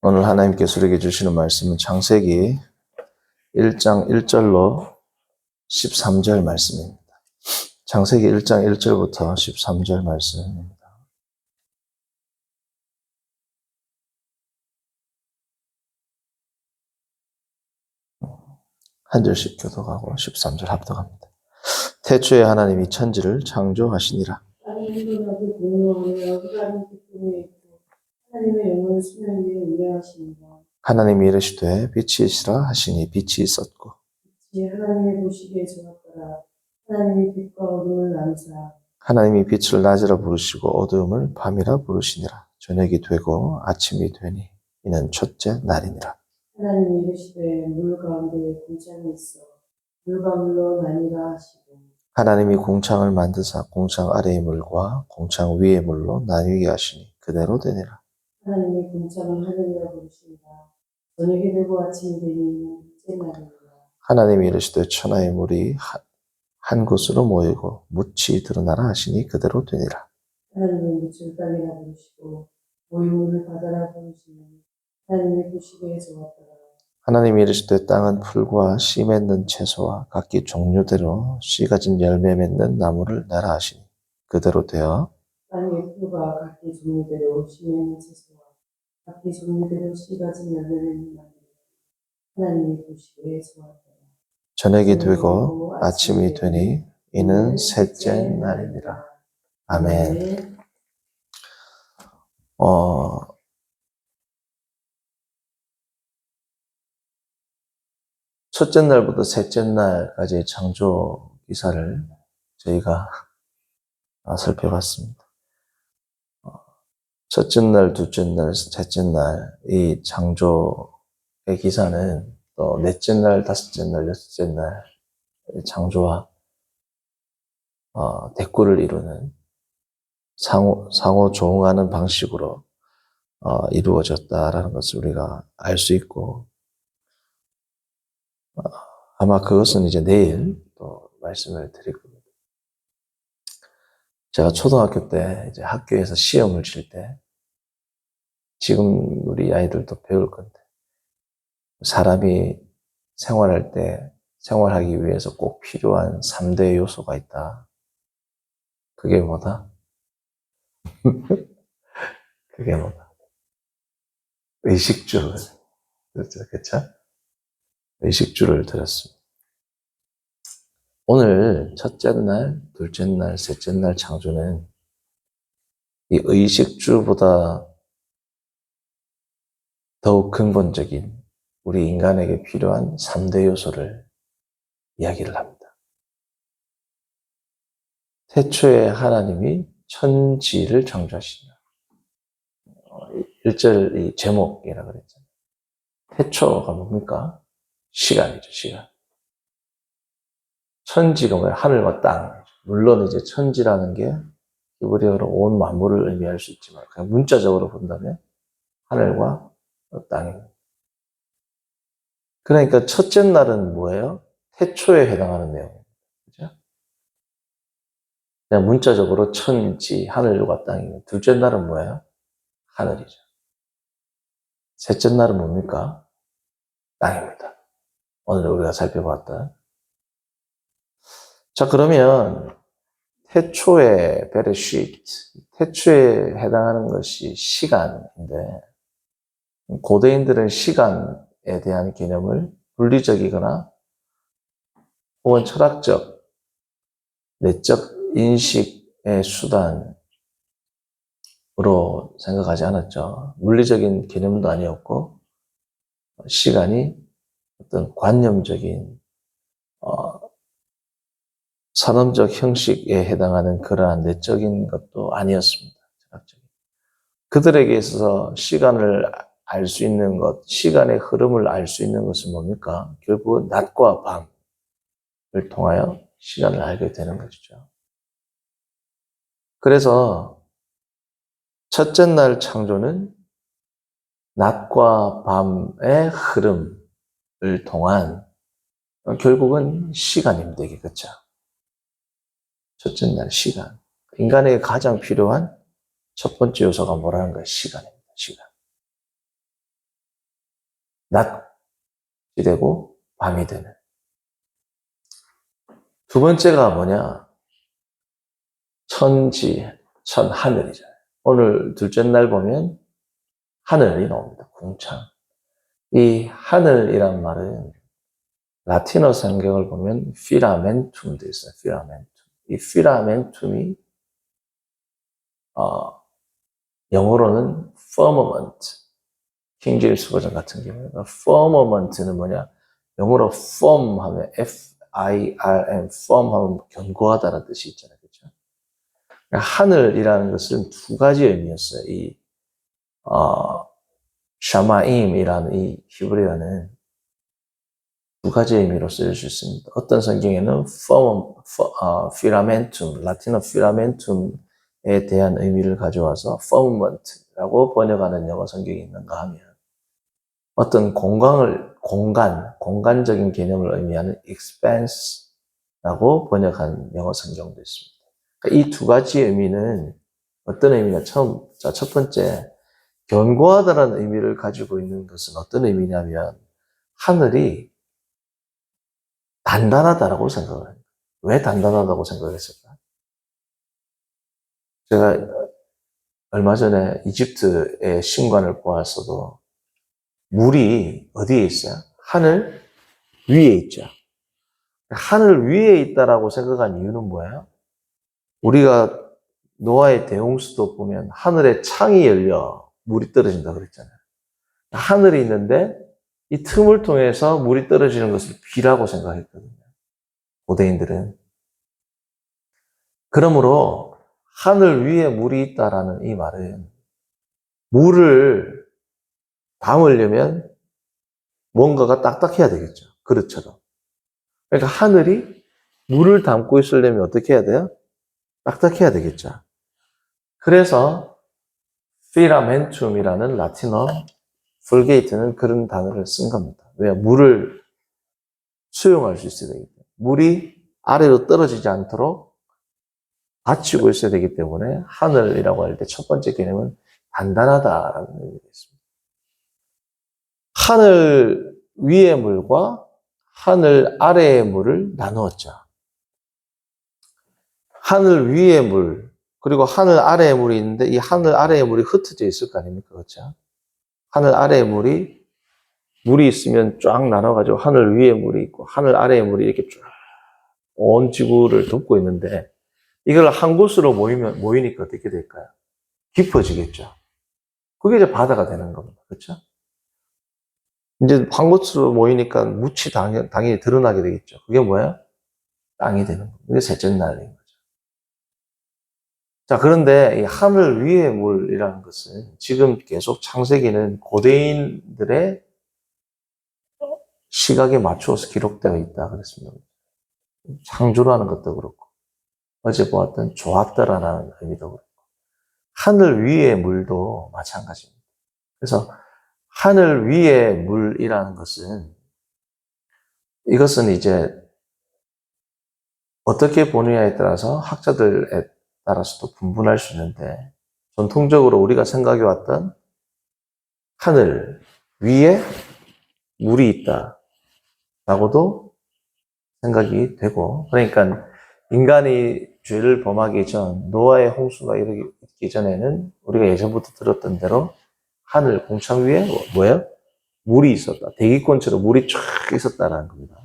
오늘 하나님께서 우리에게 주시는 말씀은 창세기 1장 1절로 13절 말씀입니다. 창세기 1장 1절부터 13절 말씀입니다. 한 절씩 교독하고 13절 합독합니다. 태초에 하나님이 천지를 창조하시니라. 하나님이 이르시되 빛이 있으라 하시니 빛이 있었고 하나님의 보시기에 좋았더라. 하나님이 빛과 어둠을 나누사 하나님이 빛을 낮이라 부르시고 어두움을 밤이라 부르시니라. 저녁이 되고 아침이 되니 이는 첫째 날이니라. 하나님이 이르시되 물 가운데 공창이 있어 물과 물로 나뉘라 하시고 하나님이 공창을 만드사 공창 아래의 물과 공창 위의 물로 나뉘게 하시니 그대로 되니라. 하나님이 공창을 하늘이라 부르시니라. 저녁이 되고 아침이 되니 이는 첫째 날이니라. 하나님이 이르시되 천하의 물이 한 곳으로 모이고 묻이 드러나라 하시니 그대로 되니라. 하나님이 묻을 땅이라 부르시고 모유물을 바다라 부르시니 하나님이 보시기에 좋았더라. 하나님이 이르시되 땅은 풀과 씨 맺는 채소와 각기 종류대로 씨 가진 열매 맺는 나무를 내라 하시니 그대로 되어 땅의 풀과 각기 종류대로 씨 맺는 채소와 각기 종류대로 씨 가진 열매 맺는 나무를 하나님이 보시기에 좋았더라. 저녁이 되고 아침이 되니 이는 셋째 날이니라. 아멘. 첫째 날부터 셋째 날까지의 창조 기사를 저희가 살펴봤습니다. 첫째 날, 둘째 날, 셋째 날, 이 창조의 기사는 또 넷째 날, 다섯째 날, 여섯째 날 창조와 대꾸를 이루는 상호 조응하는 방식으로 이루어졌다라는 것을 우리가 알 수 있고, 아마 그것은 이제 내일 또 말씀을 드릴 겁니다. 제가 초등학교 때 이제 학교에서 시험을 칠 때, 지금 우리 아이들도 배울 건데, 사람이 생활할 때 생활하기 위해서 꼭 필요한 3대 요소가 있다. 그게 뭐다? 그게 뭐다? 의식주. 그렇죠? 의식주를 들었습니다. 오늘 첫째 날, 둘째 날, 셋째 날 창조는 이 의식주보다 더욱 근본적인 우리 인간에게 필요한 3대 요소를 이야기를 합니다. 태초에 하나님이 천지를 창조하시니라. 1절 이 제목이라고 그랬잖아요. 태초가 뭡니까? 시간이죠, 시간. 천지가 뭐예요? 하늘과 땅. 물론 이제 천지라는 게 히브리어로 온 만물을 의미할 수 있지만 그냥 문자적으로 본다면 하늘과 땅입니다. 그러니까 첫째 날은 뭐예요? 태초에 해당하는 내용입니다. 그죠? 그냥 문자적으로 천지, 하늘과 땅입니다. 둘째 날은 뭐예요? 하늘이죠. 셋째 날은 뭡니까? 땅입니다. 오늘 우리가 살펴봤던. 자, 그러면 태초의 베레시트, 태초에 해당하는 것이 시간인데, 고대인들은 시간에 대한 개념을 물리적이거나 혹은 철학적, 내적 인식의 수단으로 생각하지 않았죠. 물리적인 개념도 아니었고, 시간이 어떤 관념적인, 산업적 형식에 해당하는 그러한 내적인 것도 아니었습니다. 철학적인. 그들에게 있어서 시간을 알 수 있는 것, 시간의 흐름을 알 수 있는 것은 뭡니까? 결국은 낮과 밤을 통하여 시간을 알게 되는 것이죠. 그래서 첫째 날 창조는 낮과 밤의 흐름을 통한 결국은 시간입니다. 이게 그렇죠? 첫째 날 시간. 인간에게 가장 필요한 첫 번째 요소가 뭐라는 거예요? 시간입니다. 시간. 낮이 되고 밤이 되는. 두 번째가 뭐냐? 천지, 천하늘이잖아요. 오늘 둘째 날 보면 하늘이 나옵니다. 궁창. 이 하늘이란 말은 라틴어 성경을 보면 피라멘툼도 있어요. 피라멘툼. 이 피라멘툼이 영어로는 firmament. 킹제임스 버전 같은 경우에 firmament는 뭐냐? 영어로 firm 하면 F-I-R-M, firm 하면 견고하다는 뜻이 있잖아요. 그렇죠? 하늘이라는 것은 두 가지 의미였어요. 이 샤마임이라는 이 히브리어는 두 가지 의미로 쓰일 수 있습니다. 어떤 성경에는 필라멘툼, 라틴어 필라멘툼에 대한 의미를 가져와서 firmament라고 번역하는 영어 성경이 있는가 하면 어떤 공간적인 개념을 의미하는 expanse라고 번역한 영어 성경도 있습니다. 그러니까 이 두 가지 의미는 어떤 의미냐? 첫 번째, 견고하다는 의미를 가지고 있는 것은 어떤 의미냐면 하늘이 단단하다라고 생각을 합니다. 왜 단단하다고 생각을 했을까? 제가 얼마 전에 이집트의 신관을 보았어도 물이 어디에 있어요? 하늘 위에 있죠. 하늘 위에 있다라고 생각한 이유는 뭐예요? 우리가 노아의 대홍수도 보면 하늘에 창이 열려 물이 떨어진다 그랬잖아요. 하늘이 있는데 이 틈을 통해서 물이 떨어지는 것을 비라고 생각했거든요. 고대인들은. 그러므로 하늘 위에 물이 있다라는 이 말은 물을 담으려면 뭔가가 딱딱해야 되겠죠. 그릇처럼. 그러니까 하늘이 물을 담고 있으려면 어떻게 해야 돼요? 딱딱해야 되겠죠. 그래서 필라멘툼이라는 라틴어 풀게이트는 그런 단어를 쓴 겁니다. 왜? 물을 수용할 수 있어야 되기 때문에. 물이 아래로 떨어지지 않도록 받치고 있어야 되기 때문에 하늘이라고 할 때 첫 번째 개념은 단단하다라는 의미가 있습니다. 하늘 위의 물과 하늘 아래의 물을 나누었죠. 하늘 위의 물, 그리고 하늘 아래의 물이 있는데 이 하늘 아래의 물이 흩어져 있을 거 아닙니까? 그렇죠? 하늘 아래의 물이 있으면 쫙 나눠가지고 하늘 위에 물이 있고 하늘 아래의 물이 이렇게 쫙 온 지구를 덮고 있는데 이걸 한 곳으로 모이니까 어떻게 될까요? 깊어지겠죠. 그게 이제 바다가 되는 겁니다. 그렇죠? 이제 한 곳으로 모이니까 묻이 당연히 드러나게 되겠죠. 그게 뭐야? 땅이 되는 겁니다. 그게 셋째 날인 거죠. 자, 그런데 이 하늘 위의 물이라는 것은 지금 계속 창세기는 고대인들의 시각에 맞추어서 기록되어 있다 그랬습니다. 창조를 하는 것도 그렇고 어제 보았던 좋았더라라는 의미도 그렇고 하늘 위의 물도 마찬가지입니다. 그래서 하늘 위의 물이라는 것은 이것은 이제 어떻게 보느냐에 따라서 학자들에 따라서도 분분할 수 있는데 전통적으로 우리가 생각해 왔던 하늘 위에 물이 있다라고도 생각이 되고 되고 인간이 죄를 범하기 전 노아의 홍수가 일어나기 전에는 우리가 예전부터 들었던 대로 하늘 공창 위에 뭐예요? 물이 있었다. 대기권처럼 물이 쫙 있었다라는 겁니다.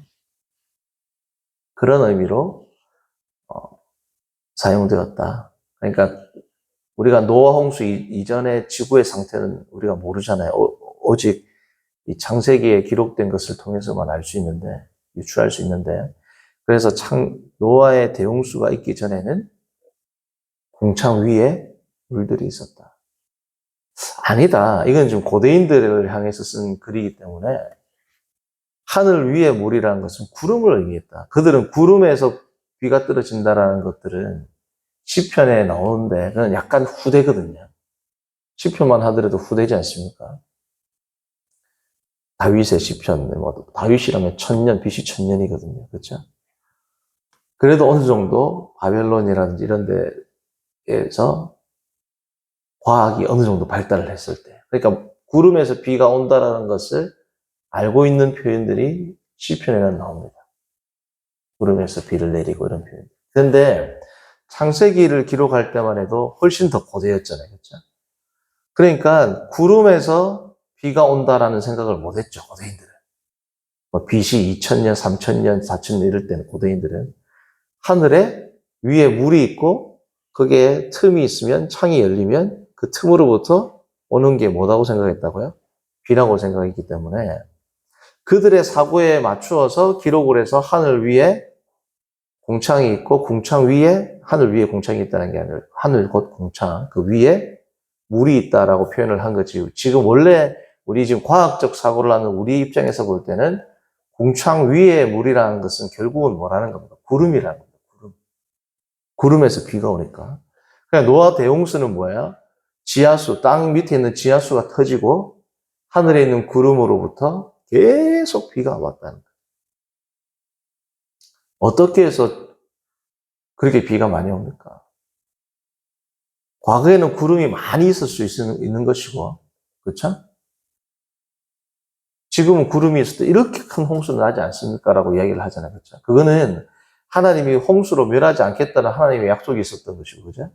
그런 의미로 사용되었다. 그러니까 우리가 노아 홍수 이전의 지구의 상태는 우리가 모르잖아요. 오직 이 창세기에 기록된 것을 통해서만 알 수 있는데, 유추할 수 있는데, 그래서 노아의 대홍수가 있기 전에는 공창 위에 물들이 있었다. 아니다. 이건 좀 고대인들을 향해서 쓴 글이기 때문에 하늘 위에 물이라는 것은 구름을 의미했다. 그들은 구름에서 비가 떨어진다라는 것들은 시편에 나오는데 그건 약간 후대거든요. 시편만 하더라도 후대지 않습니까? 다윗의 시편, 다윗이라면 1000년, BC 1000년이거든요. 그렇죠? 그래도 어느 정도 바벨론이라든지 이런 데에서 과학이 어느 정도 발달을 했을 때. 그러니까 구름에서 비가 온다라는 것을 알고 있는 표현들이 시편에는 나옵니다. 구름에서 비를 내리고 이런 표현. 그런데 창세기를 기록할 때만 해도 훨씬 더 고대였잖아요. 그렇죠? 그러니까 구름에서 비가 온다라는 생각을 못 했죠. 고대인들은. 뭐 BC 2000년, 3000년, 4000년 이럴 때는 고대인들은 하늘에 위에 물이 있고 거기에 틈이 있으면 창이 열리면 그 틈으로부터 오는 게 뭐라고 생각했다고요? 비라고 생각했기 때문에 그들의 사고에 맞추어서 기록을 해서 하늘 위에 공창이 있고 공창 위에 하늘 위에 공창이 있다는 게 아니라 하늘 곧 공창 그 위에 물이 있다라고 표현을 한 거지. 지금 원래 우리 지금 과학적 사고를 하는 우리 입장에서 볼 때는 공창 위에 물이라는 것은 결국은 뭐라는 겁니까? 구름이라는 겁니다. 구름에서 비가 오니까. 그러니까 노아 대홍수는 뭐예요? 지하수, 땅 밑에 있는 지하수가 터지고 하늘에 있는 구름으로부터 계속 비가 왔다는 거예요. 어떻게 해서 그렇게 비가 많이 옵니까? 과거에는 구름이 많이 있을 수 있는 것이고, 그렇죠? 지금은 구름이 있을 때 이렇게 큰 홍수는 나지 않습니까? 라고 이야기를 하잖아요. 그렇죠? 그거는 하나님이 홍수로 멸하지 않겠다는 하나님의 약속이 있었던 것이고, 그죠?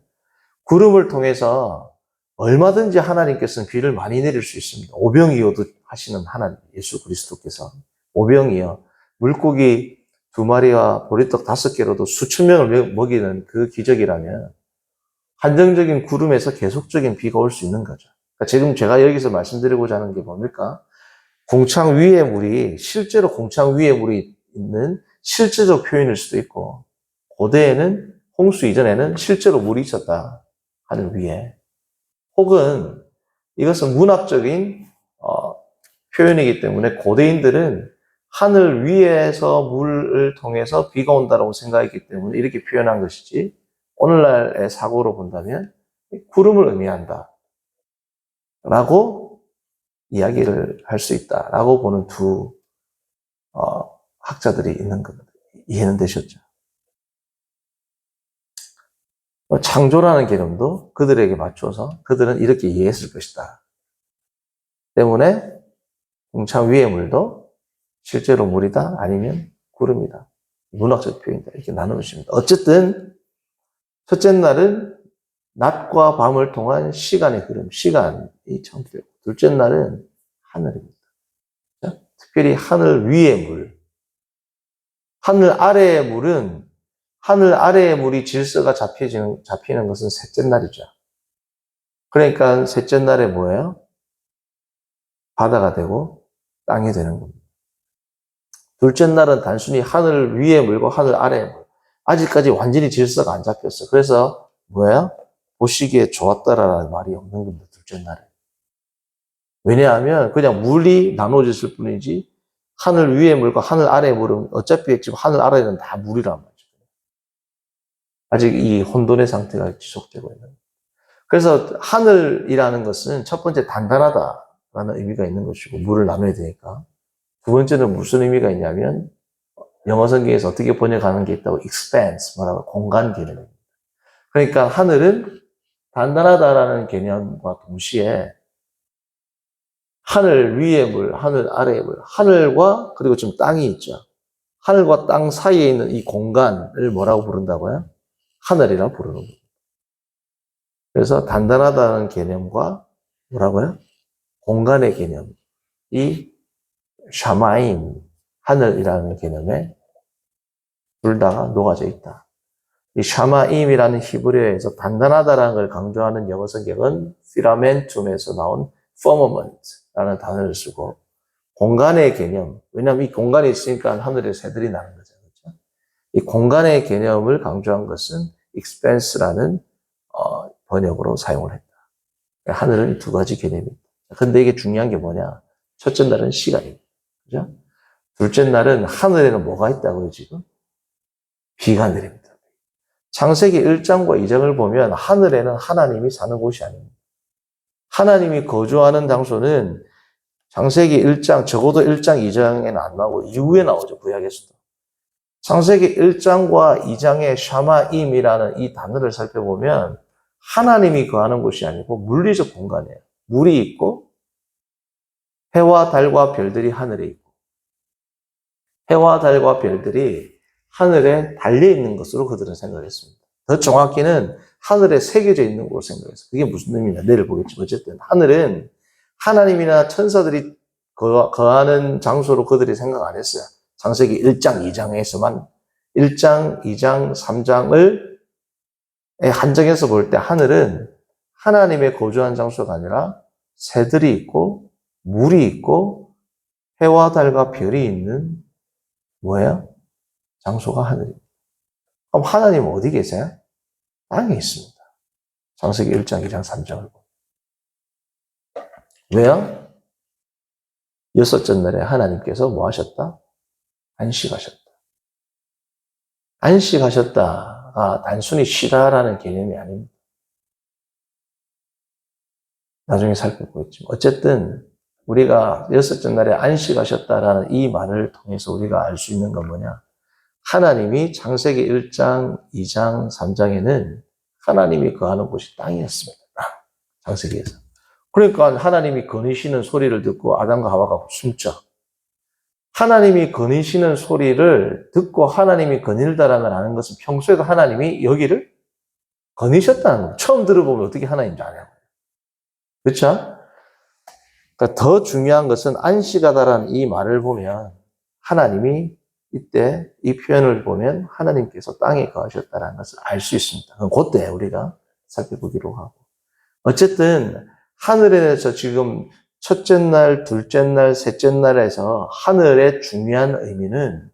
구름을 통해서 얼마든지 하나님께서는 비를 많이 내릴 수 있습니다. 오병이어도 하시는 하나님, 예수 그리스도께서. 오병이어. 물고기 2마리와 보리떡 5개로도 수천 명을 먹이는 그 기적이라면 한정적인 구름에서 계속적인 비가 올 수 있는 거죠. 그러니까 지금 제가 여기서 말씀드리고자 하는 게 뭡니까? 공창 위에 물이 실제로 공창 위에 물이 있는 실제적 표현일 수도 있고 고대에는 홍수 이전에는 실제로 물이 있었다. 하늘 위에. 혹은 이것은 문학적인 표현이기 때문에 고대인들은 하늘 위에서 물을 통해서 비가 온다고 생각했기 때문에 이렇게 표현한 것이지 오늘날의 사고로 본다면 구름을 의미한다 라고 이야기를 할 수 있다라고 보는 두 학자들이 있는 겁니다. 이해는 되셨죠? 창조라는 개념도 그들에게 맞춰서 그들은 이렇게 이해했을 것이다. 때문에 공창 위의 물도 실제로 물이다 아니면 구름이다. 문학적 표현이다. 이렇게 나누십니다. 어쨌든 첫째 날은 낮과 밤을 통한 시간의 흐름, 시간이 처음이고 둘째 날은 하늘입니다. 특별히 하늘 위의 물. 하늘 아래의 물은 하늘 아래의 물이 질서가 잡히는 것은 셋째 날이죠. 그러니까 셋째 날에 뭐예요? 바다가 되고 땅이 되는 겁니다. 둘째 날은 단순히 하늘 위의 물과 하늘 아래의 물. 아직까지 완전히 질서가 안 잡혔어. 그래서 뭐예요? 보시기에 좋았다라는 말이 없는 겁니다. 둘째 날에. 왜냐하면 그냥 물이 나눠졌을 뿐이지 하늘 위의 물과 하늘 아래의 물은 어차피 지금 하늘 아래는 다 물이란 말이죠. 아직 이 혼돈의 상태가 지속되고 있는. 그래서 하늘이라는 것은 첫 번째 단단하다라는 의미가 있는 것이고 물을 나눠야 되니까. 두 번째는 무슨 의미가 있냐면 영어 성경에서 어떻게 번역하는 게 있다고 expanse 뭐라고 공간 개념입니다. 그러니까 하늘은 단단하다라는 개념과 동시에 하늘 위의 물, 하늘 아래의 물, 하늘과 그리고 지금 땅이 있죠. 하늘과 땅 사이에 있는 이 공간을 뭐라고 부른다고요? 하늘이라고 부르는 거예요. 그래서 단단하다는 개념과 뭐라고요? 공간의 개념, 이 샤마임, 하늘이라는 개념에 둘 다가 녹아져 있다. 이 샤마임이라는 히브리어에서 단단하다라는 걸 강조하는 영어 성경은 필라멘툼에서 나온 firmament라는 단어를 쓰고 공간의 개념, 왜냐하면 이 공간이 있으니까 하늘에 새들이 나는 거죠. 그렇죠? 이 공간의 개념을 강조한 것은 expanse라는 번역으로 사용을 했다. 하늘은 두 가지 개념입니다. 근데 이게 중요한 게 뭐냐? 첫째 날은 시간입니다. 그죠? 둘째 날은 하늘에는 뭐가 있다고요, 지금? 비가 내립니다. 창세기 1장과 2장을 보면 하늘에는 하나님이 사는 곳이 아닙니다. 하나님이 거주하는 장소는 창세기 1장, 적어도 1장, 2장에는 안 나오고 이후에 나오죠, 구약에서도. 창세기 1장과 2장의 샤마임이라는 이 단어를 살펴보면 하나님이 거하는 곳이 아니고 물리적 공간이에요. 물이 있고 해와 달과 별들이 하늘에 있고, 해와 달과 별들이 하늘에 달려있는 것으로 그들은 생각했습니다. 더 정확히는 하늘에 새겨져 있는 것으로 생각했어요. 그게 무슨 의미냐? 내일 보겠지만 어쨌든 하늘은 하나님이나 천사들이 거하는 장소로 그들이 생각 안 했어요. 창세기 1장, 2장에서만 1장, 2장, 3장을 한정해서 볼 때 하늘은 하나님의 거주한 장소가 아니라 새들이 있고 물이 있고 해와 달과 별이 있는 뭐예요? 장소가 하늘입니다. 그럼 하나님 어디 계세요? 땅에 있습니다. 창세기 1장, 2장, 3장을 보면. 왜요? 여섯째 날에 하나님께서 뭐 하셨다? 안식하셨다. 안식하셨다가 단순히 쉬다라는 개념이 아닙니다. 나중에 살펴보겠지만 어쨌든 우리가 여섯째 날에 안식하셨다라는 이 말을 통해서 우리가 알 수 있는 건 뭐냐? 하나님이 창세기 1장, 2장, 3장에는 하나님이 거하는 곳이 땅이었습니다. 창세기에서. 그러니까 하나님이 거니시는 소리를 듣고 아담과 하와가 숨죠. 하나님이 거니시는 소리를 듣고 하나님이 거닐다라는 걸 아는 것은 평소에도 하나님이 여기를 거니셨다는 거예요. 처음 들어보면 어떻게 하나님인 줄 아냐고. 그렇죠? 그러니까 더 중요한 것은 안식하다라는 이 말을 보면 하나님이 이때 이 표현을 보면 하나님께서 땅에 거하셨다는 것을 알 수 있습니다. 그건 그때 우리가 살펴보기로 하고. 어쨌든 하늘에서 지금 첫째 날, 둘째 날, 셋째 날에서 하늘의 중요한 의미는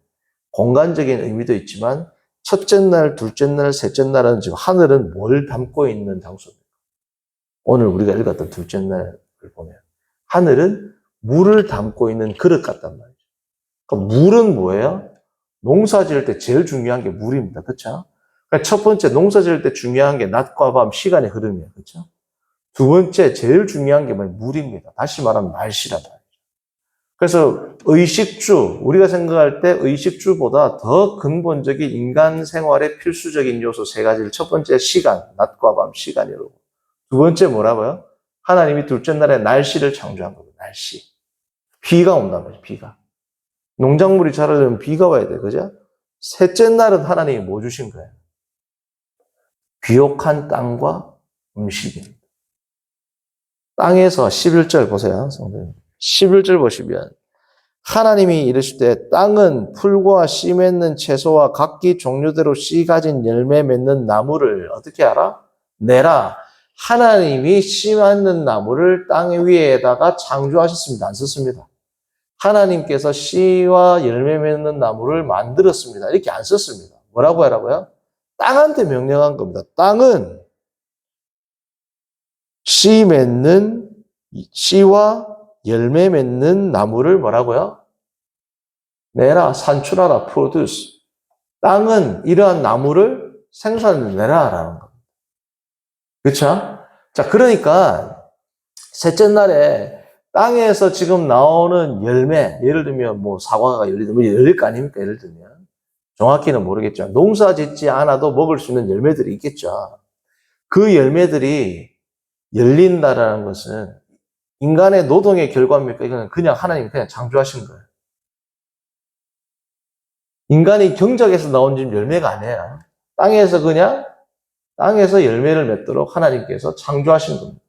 공간적인 의미도 있지만 첫째 날, 둘째 날, 셋째 날은 지금 하늘은 뭘 담고 있는 장소입니다. 오늘 우리가 읽었던 둘째 날을 보면 하늘은 물을 담고 있는 그릇 같단 말이죠. 그러니까 물은 뭐예요? 농사 지을 때 제일 중요한 게 물입니다. 그렇죠? 그러니까 첫 번째 농사 지을 때 중요한 게 낮과 밤 시간의 흐름이에요. 그렇죠? 두 번째 제일 중요한 게 뭐예요? 물입니다. 다시 말하면 날씨란 말이죠. 그래서 의식주, 우리가 생각할 때 의식주보다 더 근본적인 인간 생활의 필수적인 요소 세 가지를 첫 번째 시간, 낮과 밤 시간이라고. 두 번째 뭐라고요? 하나님이 둘째 날에 날씨를 창조한 거예요. 날씨. 비가 온단 말이죠. 비가. 농작물이 자라려면 비가 와야 돼. 그죠? 셋째 날은 하나님이 뭐 주신 거예요? 귀옥한 땅과 음식입니다. 땅에서 11절 보세요. 11절 보시면 하나님이 이르실 때 땅은 풀과 씨 맺는 채소와 각기 종류대로 씨 가진 열매 맺는 나무를 어떻게 알아? 내라. 하나님이 씨 맺는 나무를 땅 위에다가 창조하셨습니다. 안 썼습니다. 하나님께서 씨와 열매 맺는 나무를 만들었습니다. 이렇게 안 썼습니다. 뭐라고 하라고요? 땅한테 명령한 겁니다. 땅은 씨 맺는, 씨와 열매 맺는 나무를 뭐라고요? 내라, 산출하라, produce. 땅은 이러한 나무를 생산해내라라는 겁니다. 그렇죠? 자, 그러니까 셋째 날에 땅에서 지금 나오는 열매, 예를 들면 뭐 사과가 열릴 거 아닙니까? 예를 들면. 정확히는 모르겠지만 농사 짓지 않아도 먹을 수 있는 열매들이 있겠죠. 그 열매들이 열린다라는 것은 인간의 노동의 결과입니까? 이거는 그냥 하나님이 그냥 창조하신 거예요. 인간이 경작에서 나온 집 열매가 아니에요. 땅에서 열매를 맺도록 하나님께서 창조하신 겁니다.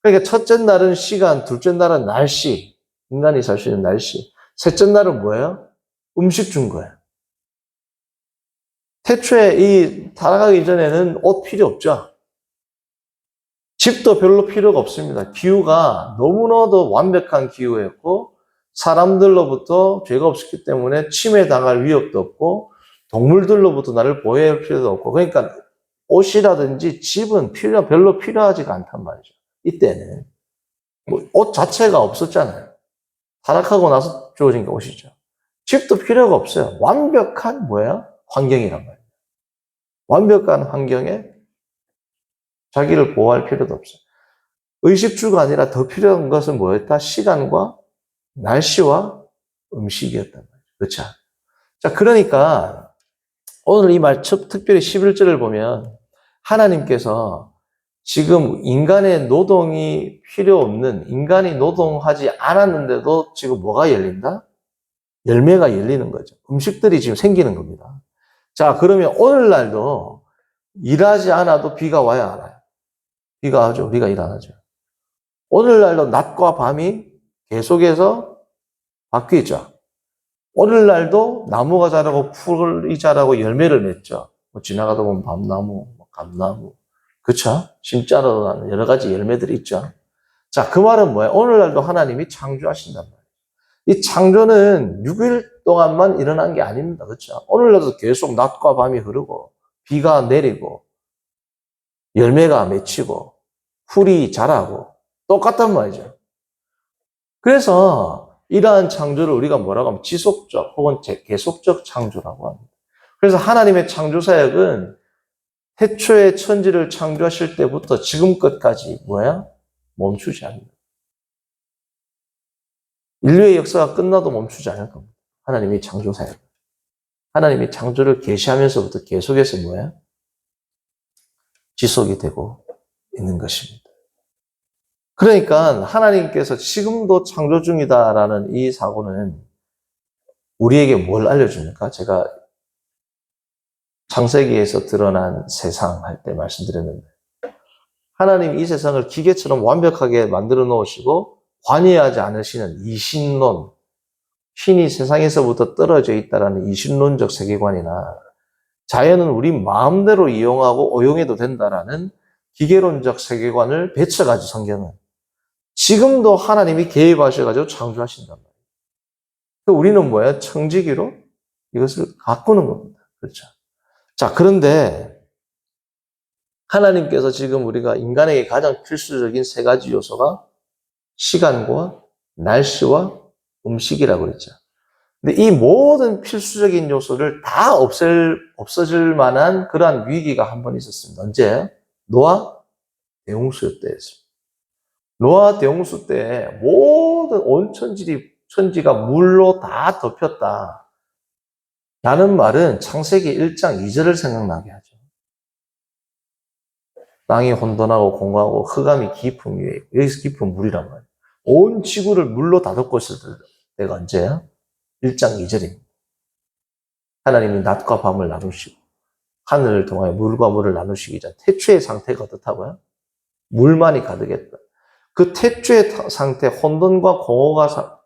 그러니까 첫째 날은 시간, 둘째 날은 날씨, 인간이 살 수 있는 날씨. 셋째 날은 뭐예요? 음식 준 거예요. 태초에 이 타락하기 전에는 옷 필요 없죠. 집도 별로 필요가 없습니다. 기후가 너무나도 완벽한 기후였고 사람들로부터 죄가 없었기 때문에 침해 당할 위협도 없고 동물들로부터 나를 보호할 필요도 없고 그러니까 옷이라든지 집은 별로 필요하지가 않단 말이죠. 이때는 뭐 옷 자체가 없었잖아요. 타락하고 나서 주어진 게 옷이죠. 집도 필요가 없어요. 완벽한 뭐야? 환경이란 말이에요. 완벽한 환경에 자기를 보호할 필요도 없어요. 의식주가 아니라 더 필요한 것은 뭐였다? 시간과 날씨와 음식이었단 말이에요. 그렇죠? 자, 그러니까 오늘 이 말 특별히 11절을 보면 하나님께서 지금 인간의 노동이 필요 없는, 인간이 노동하지 않았는데도 지금 뭐가 열린다? 열매가 열리는 거죠. 음식들이 지금 생기는 겁니다. 자, 그러면 오늘날도 일하지 않아도 비가 와야 하나요? 비가 와죠. 우리가 일 안 하죠. 오늘날도 낮과 밤이 계속해서 바뀌죠. 오늘날도 나무가 자라고 풀이 자라고 열매를 맺죠. 뭐 지나가다 보면 밤나무, 감나무, 그쵸? 심자로 여러 가지 열매들이 있죠. 자, 그 말은 뭐예요? 오늘날도 하나님이 창조하신단 말이에요. 이 창조는 6일 동안만 일어난 게 아닙니다. 그렇죠? 오늘날도 계속 낮과 밤이 흐르고 비가 내리고 열매가 맺히고 풀이 자라고 똑같단 말이죠. 그래서 이러한 창조를 우리가 뭐라고 하면 지속적 혹은 계속적 창조라고 합니다. 그래서 하나님의 창조 사역은 태초에 천지를 창조하실 때부터 지금껏까지 뭐야? 멈추지 않는다. 인류의 역사가 끝나도 멈추지 않을 겁니다. 하나님의 창조 사역. 하나님이 창조를 계시하면서부터 계속해서 뭐야? 지속이 되고 있는 것입니다. 그러니까 하나님께서 지금도 창조 중이다라는 이 사고는 우리에게 뭘 알려줍니까? 제가 창세기에서 드러난 세상 할 때 말씀드렸는데 하나님이 이 세상을 기계처럼 완벽하게 만들어 놓으시고 관여하지 않으시는 이신론, 신이 세상에서부터 떨어져 있다라는 이신론적 세계관이나 자연은 우리 마음대로 이용하고 오용해도 된다라는 기계론적 세계관을 배쳐가지고 성경은 지금도 하나님이 개입하셔가지고 창조하신단 말이에요. 우리는 뭐예요? 청지기로 이것을 가꾸는 겁니다. 그렇죠? 자, 그런데 하나님께서 지금 우리가 인간에게 가장 필수적인 세 가지 요소가 시간과 날씨와 음식이라고 그랬죠. 근데 이 모든 필수적인 요소를 다 없어질 만한 그러한 위기가 한 번 있었습니다. 언제? 노아 대홍수 때였습니다. 노아 대홍수 때 모든 온 천지가 물로 다 덮였다. 라는 말은 창세기 1장 2절을 생각나게 하죠. 땅이 혼돈하고 공고하고 흑암이 깊은 위에, 여기서 깊은 물이란 말이에요. 온 지구를 물로 다 덮고 있을 때가 언제야? 1장 2절입니다. 하나님이 낮과 밤을 나누시고 하늘을 통하여 물과 물을 나누시기 전 태초의 상태가 어떻다고요? 물만이 가득했다. 그 태초의 상태, 혼돈과 공허가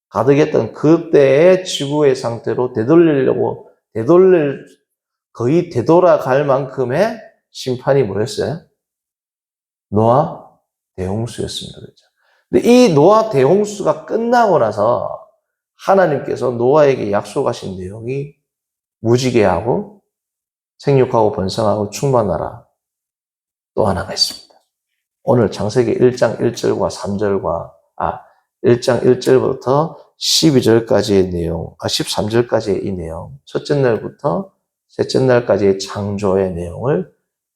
가득했던 그때의 지구의 상태로 거의 되돌아갈 만큼의 심판이 뭐였어요? 노아 대홍수였습니다. 그렇죠? 근데 이 노아 대홍수가 끝나고 나서 하나님께서 노아에게 약속하신 내용이 무지개하고 생육하고 번성하고 충만하라. 또 하나가 있습니다. 오늘 창세기 1장 1절과 3절과 1장 1절부터 12절까지의 내용, 13절까지의 이 내용, 첫째 날부터 셋째 날까지의 창조의 내용을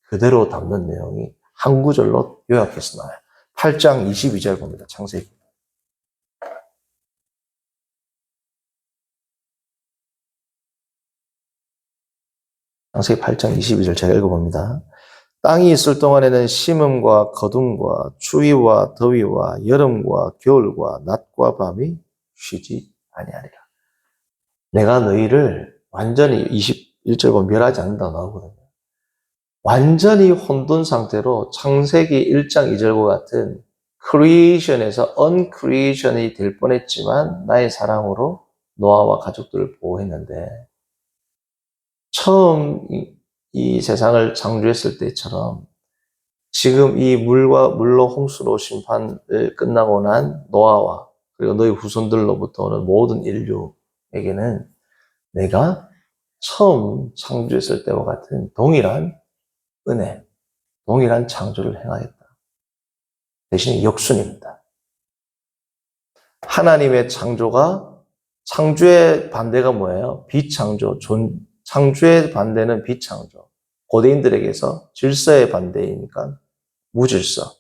그대로 담는 내용이 한 구절로 요약해서 나와요. 8장 22절 봅니다. 창세기. 창세기 8장 22절 제가 읽어봅니다. 땅이 있을 동안에는 심음과 거둠과 추위와 더위와 여름과 겨울과 낮과 밤이 쉬지 아니하리라. 내가 너희를 완전히 21절 보면 멸하지 않는다고 나오거든요. 완전히 혼돈 상태로 창세기 1장 2절과 같은 크리에이션에서 언크리에이션이 될 뻔했지만 나의 사랑으로 노아와 가족들을 보호했는데 처음 이 세상을 창조했을 때처럼 지금 이 물로 홍수로 심판을 끝나고 난 노아와 그리고 너희 후손들로부터 오는 모든 인류에게는 내가 처음 창조했을 때와 같은 동일한 은혜, 동일한 창조를 행하였다. 대신에 역순입니다. 하나님의 창조의 반대가 뭐예요? 비창조, 창조의 반대는 비창조. 고대인들에게서 질서의 반대이니까 무질서.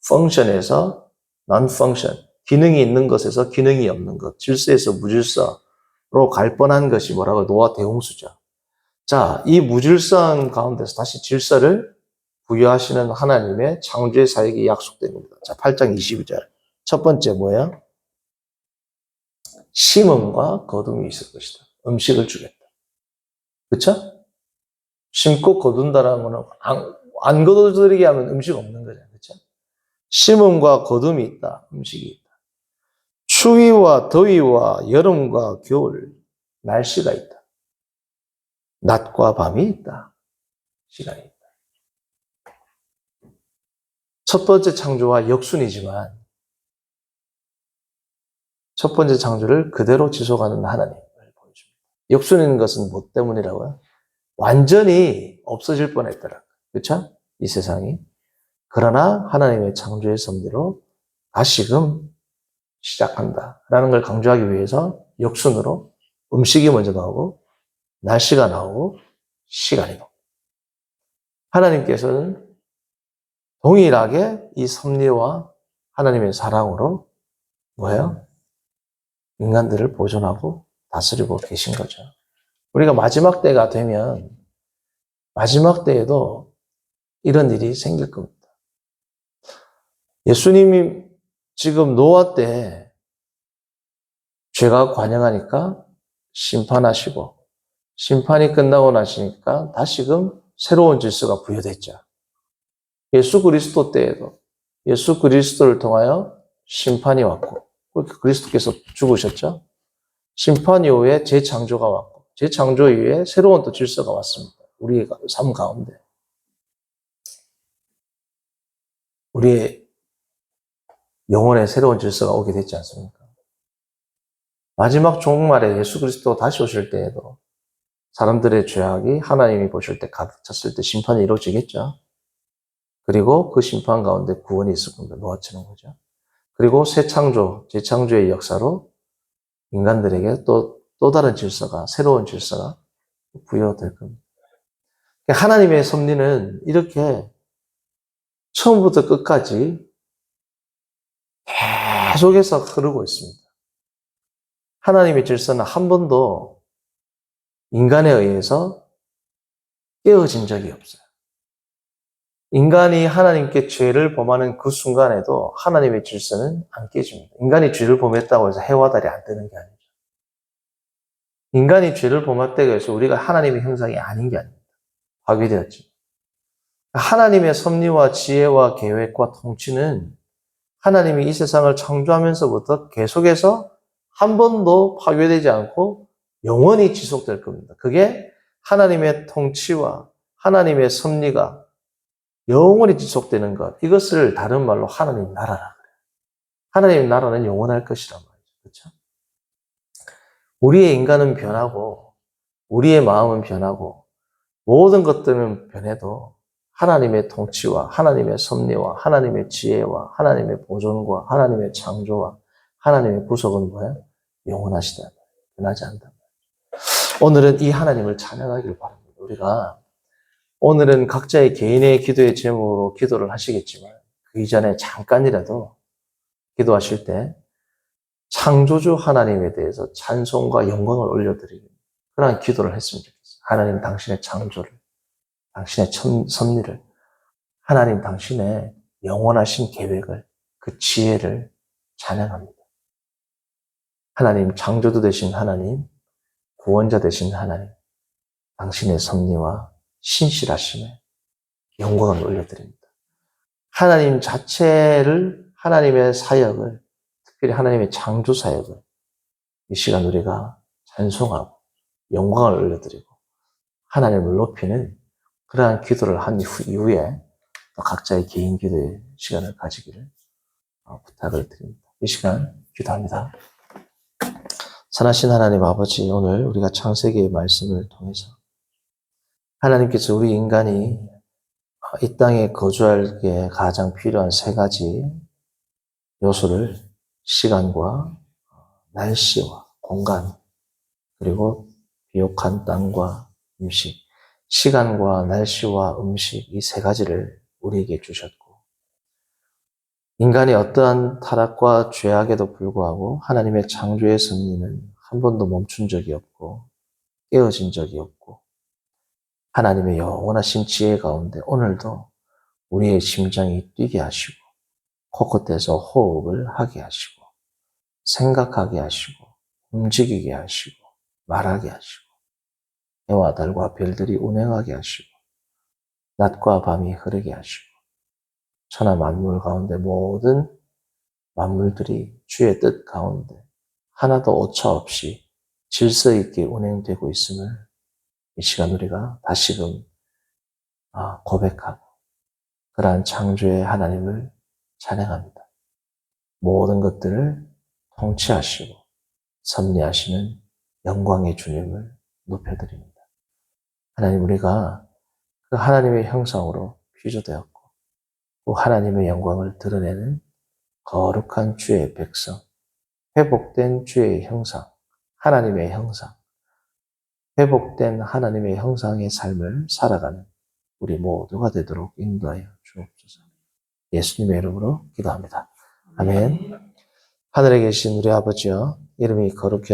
펑션에서 non-function. 기능이 있는 것에서 기능이 없는 것. 질서에서 무질서로 갈 뻔한 것이 뭐라고? 노아 대홍수죠. 자, 이 무질서한 가운데서 다시 질서를 부여하시는 하나님의 창조의 사역이 약속됩니다. 자, 8장 22절. 첫 번째 뭐예요? 심음과 거둠이 있을 것이다. 음식을 주겠다. 그쵸? 심고 거둔다라는 거는 안 거두들이게 하면 음식 없는 거잖아요. 그쵸? 심음과 거둠이 있다. 음식이 있다. 추위와 더위와 여름과 겨울, 날씨가 있다. 낮과 밤이 있다. 시간이 있다. 첫 번째 창조와 역순이지만 첫 번째 창조를 그대로 지속하는 하나님을 보여줍니다. 역순인 것은 뭐 때문이라고요? 완전히 없어질 뻔했더라. 그렇죠? 이 세상이. 그러나 하나님의 창조의 섭리로 다시금 시작한다라는 걸 강조하기 위해서 역순으로 음식이 먼저 나오고 날씨가 나오고 시간이 나오고 하나님께서는 동일하게 이 섭리와 하나님의 사랑으로 뭐예요? 인간들을 보존하고 다스리고 계신 거죠. 우리가 마지막 때가 되면 마지막 때에도 이런 일이 생길 겁니다. 예수님이 지금 노아 때 죄가 관영하니까 심판하시고 심판이 끝나고 나시니까 다시금 새로운 질서가 부여됐죠. 예수 그리스도 때에도 예수 그리스도를 통하여 심판이 왔고 그리스도께서 죽으셨죠. 심판 이후에 재창조가 왔고 재창조 이후에 새로운 또 질서가 왔습니다. 우리의 삶 가운데. 우리의 영혼에 새로운 질서가 오게 됐지 않습니까? 마지막 종말에 예수 그리스도가 다시 오실 때에도 사람들의 죄악이 하나님이 보실 때 가득 찼을 때 심판이 이루어지겠죠. 그리고 그 심판 가운데 구원이 있을 겁니다. 노아처럼 거죠. 그리고 새 창조, 재창조의 역사로 인간들에게 또 다른 질서가, 새로운 질서가 부여될 겁니다. 하나님의 섭리는 이렇게 처음부터 끝까지 계속해서 흐르고 있습니다. 하나님의 질서는 한 번도 인간에 의해서 깨어진 적이 없어요. 인간이 하나님께 죄를 범하는 그 순간에도 하나님의 질서는 안 깨집니다. 인간이 죄를 범했다고 해서 해와 달이 안 뜨는 게 아니죠. 인간이 죄를 범했다고 해서 우리가 하나님의 형상이 아닌 게 아닙니다. 파괴되었죠. 하나님의 섭리와 지혜와 계획과 통치는 하나님이 이 세상을 창조하면서부터 계속해서 한 번도 파괴되지 않고 영원히 지속될 겁니다. 그게 하나님의 통치와 하나님의 섭리가 영원히 지속되는 것. 이것을 다른 말로 하나님 나라라 그래요. 하나님 나라는 영원할 것이란 말이죠. 그렇죠? 우리의 인간은 변하고 우리의 마음은 변하고 모든 것들은 변해도 하나님의 통치와 하나님의 섭리와 하나님의 지혜와 하나님의 보존과 하나님의 창조와 하나님의 구속은 뭐예요? 영원하시다. 변하지 않는다. 오늘은 이 하나님을 찬양하길 바랍니다. 우리가 오늘은 각자의 개인의 기도의 제목으로 기도를 하시겠지만 그 이전에 잠깐이라도 기도하실 때 창조주 하나님에 대해서 찬송과 영광을 올려드리는 그런 기도를 했으면 좋겠어요. 하나님 당신의 창조를, 당신의 섭리를, 하나님 당신의 영원하신 계획을, 그 지혜를 찬양합니다. 하나님 창조주 되신 하나님, 구원자 되신 하나님, 당신의 섭리와 신실하심에 영광을 올려드립니다. 하나님 자체를, 하나님의 사역을, 특별히 하나님의 창조 사역을 이 시간 우리가 찬송하고 영광을 올려드리고 하나님을 높이는 그러한 기도를 한 이후에 각자의 개인 기도의 시간을 가지기를 부탁을 드립니다. 이 시간 기도합니다. 선하신 하나님 아버지, 오늘 우리가 창세기의 말씀을 통해서 하나님께서 우리 인간이 이 땅에 거주하기에 가장 필요한 세 가지 요소를 시간과 날씨와 공간 그리고 비옥한 땅과 음식, 시간과 날씨와 음식 이 세 가지를 우리에게 주셨고 인간이 어떠한 타락과 죄악에도 불구하고 하나님의 창조의 섭리는 한 번도 멈춘 적이 없고 깨어진 적이 없고 하나님의 영원하신 지혜 가운데 오늘도 우리의 심장이 뛰게 하시고 코끝에서 호흡을 하게 하시고 생각하게 하시고 움직이게 하시고 말하게 하시고 해와 달과 별들이 운행하게 하시고 낮과 밤이 흐르게 하시고 천하 만물 가운데 모든 만물들이 주의 뜻 가운데 하나도 오차 없이 질서 있게 운행되고 있음을 이 시간 우리가 다시금 고백하고 그러한 창조의 하나님을 찬양합니다. 모든 것들을 통치하시고 섭리하시는 영광의 주님을 높여드립니다. 하나님, 우리가 그 하나님의 형상으로 피조되었고 그 하나님의 영광을 드러내는 거룩한 주의 백성, 회복된 주의 형상, 하나님의 형상, 회복된 하나님의 형상의 삶을 살아가는 우리 모두가 되도록 인도하여 주옵소서. 예수님의 이름으로 기도합니다. 아멘. 하늘에 계신 우리 아버지여, 이름이 거룩히